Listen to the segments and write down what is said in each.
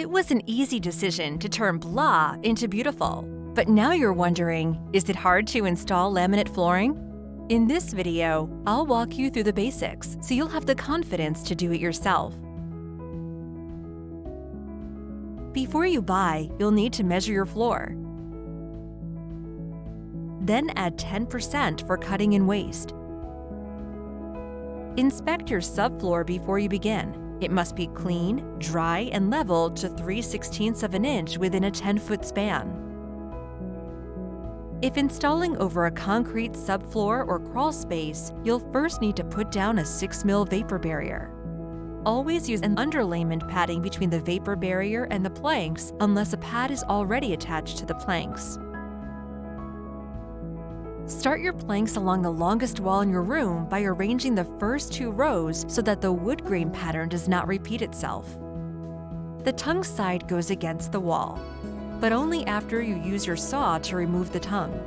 It was an easy decision to turn blah into beautiful. But now you're wondering, is it hard to install laminate flooring? In this video, I'll walk you through the basics so you'll have the confidence to do it yourself. Before you buy, you'll need to measure your floor. Then add 10% for cutting and waste. Inspect your subfloor before you begin. It must be clean, dry, and level to 3/16 of an inch within a 10-foot span. If installing over a concrete subfloor or crawl space, you'll first need to put down a 6mm vapor barrier. Always use an underlayment padding between the vapor barrier and the planks unless a pad is already attached to the planks. Start your planks along the longest wall in your room by arranging the first 2 rows so that the wood grain pattern does not repeat itself. The tongue side goes against the wall, but only after you use your saw to remove the tongue.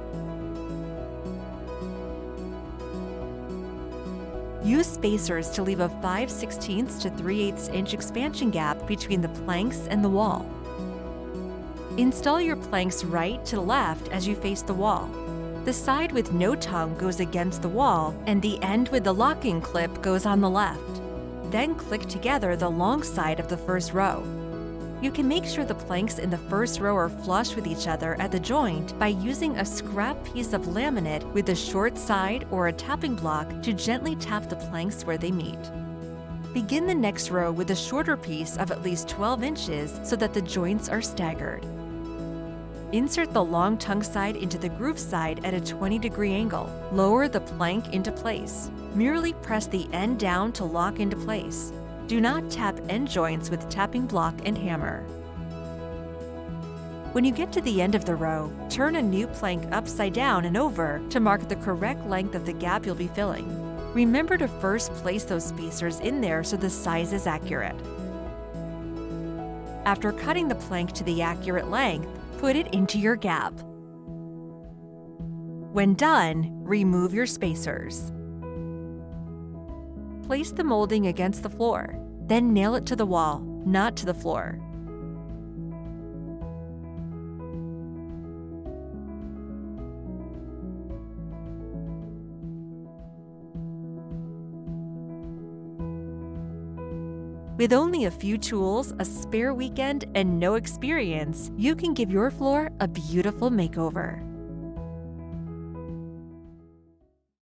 Use spacers to leave a 5/16 to 3/8 inch expansion gap between the planks and the wall. Install your planks right to left as you face the wall. The side with no tongue goes against the wall, and the end with the locking clip goes on the left. Then click together the long side of the first row. You can make sure the planks in the first row are flush with each other at the joint by using a scrap piece of laminate with a short side or a tapping block to gently tap the planks where they meet. Begin the next row with a shorter piece of at least 12 inches so that the joints are staggered. Insert the long tongue side into the groove side at a 20-degree angle. Lower the plank into place. Merely press the end down to lock into place. Do not tap end joints with tapping block and hammer. When you get to the end of the row, turn a new plank upside down and over to mark the correct length of the gap you'll be filling. Remember to first place those spacers in there so the size is accurate. After cutting the plank to the accurate length, put it into your gap. When done, remove your spacers. Place the molding against the floor, then nail it to the wall, not to the floor. With only a few tools, a spare weekend, and no experience, you can give your floor a beautiful makeover.